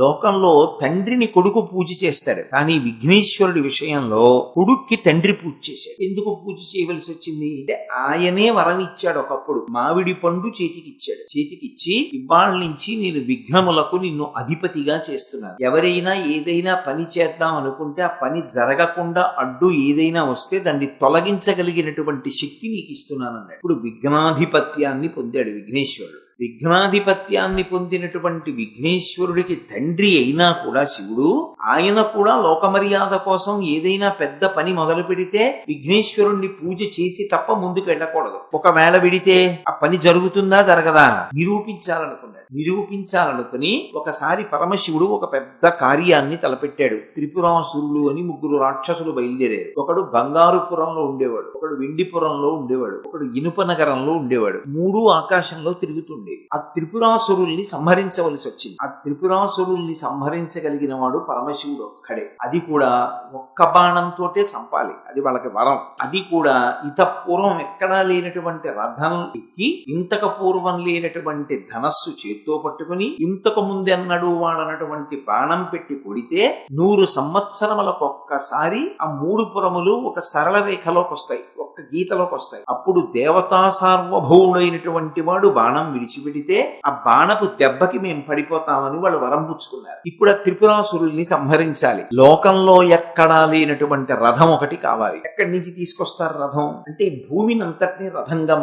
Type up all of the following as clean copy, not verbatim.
లోకంలో తండ్రిని కొడుకు పూజ చేస్తాడు, కానీ విఘ్నేశ్వరుడి విషయంలో కొడుక్కి తండ్రి పూజ చేశాడు. ఎందుకు పూజ చేయవలసి వచ్చింది అంటే ఆయనే వరం ఇచ్చాడు. ఒకప్పుడు మామిడి పండు చేతికిచ్చాడు. చేతికిచ్చి ఇవాళ నుంచి నేను విఘ్నములకు నిన్ను అధిపతిగా చేస్తున్నాను. ఎవరైనా ఏదైనా పని చేద్దాం అనుకుంటే ఆ పని జరగకుండా అడ్డు ఏదైనా వస్తే దాన్ని తొలగించగలిగినటువంటి శక్తి నీకు ఇస్తున్నాను అన్నాడు. ఇప్పుడు విఘ్నాధిపత్యాన్ని పొందాడు విఘ్నేశ్వరుడు. విఘ్నాధిపత్యాన్ని పొందినటువంటి విఘ్నేశ్వరుడికి తండ్రి అయినా కూడా శివుడు, ఆయన కూడా లోకమర్యాద కోసం ఏదైనా పెద్ద పని మొదలు పెడితే విఘ్నేశ్వరుణ్ణి పూజ చేసి తప్ప ముందుకు వెళ్ళకూడదు. ఒకవేళ విడితే ఆ పని జరుగుతుందా జరగదా నిరూపించాలనుకుని ఒకసారి పరమశివుడు ఒక పెద్ద కార్యాన్ని తలపెట్టాడు. త్రిపురాసురులు అని 3 రాక్షసులు బయలుదేరారు. ఒకడు బంగారుపురంలో ఉండేవాడు, ఒకడు వెండిపురంలో ఉండేవాడు, ఒకడు ఇనుప నగరంలో ఉండేవాడు. 3 ఆకాశంలో తిరుగుతుండే. ఆ త్రిపురాసురుల్ని సంహరించవలసి వచ్చింది. ఆ త్రిపురాసురుల్ని సంహరించగలిగిన వాడు పరమశివుడు ఒక్కడే. అది కూడా ఒక్క బాణంతోటే చంపాలి. అది వాళ్ళకి వరం. అది కూడా ఇత పూర్వం ఎక్కడా లేనటువంటి రథం ఎక్కి, ఇంతకు పూర్వం లేనటువంటి ధనస్సు చేత్తో పట్టుకుని, ఇంతకు ముందెన్నడూ వాడనటువంటి బాణం పెట్టి కొడితే 100 సంవత్సరములకు ఒక్కసారి ఆ 3 పురములు ఒక సరళ రేఖలోకి వస్తాయి, ఒక్క గీతలోకి వస్తాయి. అప్పుడు దేవతా సార్వభౌముడైనటువంటి వాడు బాణం విడిచిపెడితే ఆ బాణపు దెబ్బకి మేము పడిపోతామని వాళ్ళు వరం పుచ్చుకున్నారు. ఇప్పుడు ఆ త్రిపురాసురుల్ని సంహరించాలి. లోకంలో ఎక్కడా లేనటువంటి రథం ఒకటి కావాలి. ఎక్కడి నుంచి తీసుకొస్తారు రథం అంటే భూమిని అంతటినీ రథంగా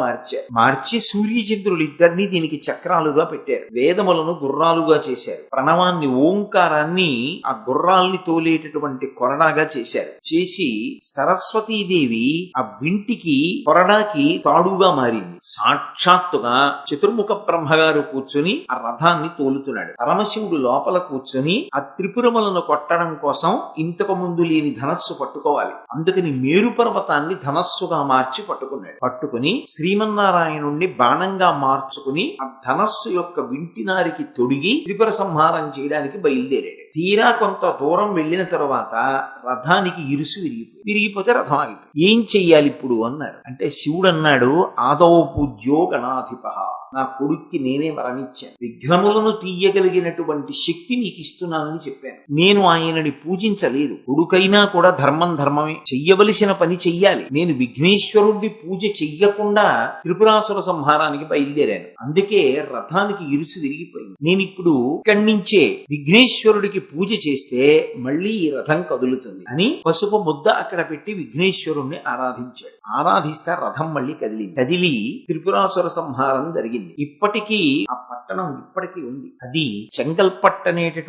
మార్చి సూర్యచంద్రులు ఇద్దరిని దీనికి చక్రాలుగా పెట్టారు. వేదములను గుర్రాలుగా చేశారు. ప్రణవాన్ని, ఓంకారాన్ని ఆ గుర్రాల్ని తోలేటటువంటి కొరడాగా చేశారు. చేసి సరస్వతీదేవి ఆ వింటికి కొరడాకి తాడుగా మారింది. సాక్షాత్తుగా చతుర్ముఖ బ్రహ్మగారు కూర్చుని ఆ రథాన్ని తోలుతున్నాడు. పరమశివుడు లోపల కూర్చుని ఆ త్రిపురములను కొట్టడం కోసం ఇంతకు ముందు లేని ధనస్సు పట్టుకోవాలి. అందుకని మేరు పర్వతాన్ని ధనస్సుగా మార్చి పట్టుకుని శ్రీమన్నారాయణుణ్ణి బాణంగా మార్చుకుని ఆ ధనస్సు యొక్క వింటినారికి తొడిగి త్రిపుర సంహారం చేయడానికి బయలుదేరాడు. తీరా కొంత దూరం వెళ్లిన తరువాత రథానికి ఇరుసు విరిగిపోతే రథం ఆగిపోయింది. ఏం చెయ్యాలి ఇప్పుడు అన్నారు. అంటే శివుడు అన్నాడు, ఆదౌ పూజ్యో గణాధిప, నా కొడుక్కి నేనే వరమిచ్చాను. విఘ్నములను తీయగలిగినటువంటి శక్తి నీకు ఇస్తున్నానని చెప్పాను. నేను ఆయనని పూజించలేదు. కొడుకైనా కూడా ధర్మమే, చెయ్యవలసిన పని చెయ్యాలి. నేను విఘ్నేశ్వరుడి పూజ చెయ్యకుండా త్రిపురాసుర సంహారానికి బయలుదేరాను. అందుకే రథానికి ఇరుసు విరిగిపోయింది. నేనిప్పుడు ఇక్కడి నుంచే విఘ్నేశ్వరుడికి పూజ చేస్తే మళ్ళీ ఈ రథం కదులుతుంది అని పసుపు ముద్ద అక్కడ పెట్టి విఘ్నేశ్వరుణ్ణి ఆరాధిస్తే రథం మళ్ళీ కదిలి త్రిపురాసుర సంహారం జరిగింది. ఇప్పటికీ ఆ పట్టణం ఇప్పటికీ ఉంది. అది చెంగల్పట్టు అనేటటువంటి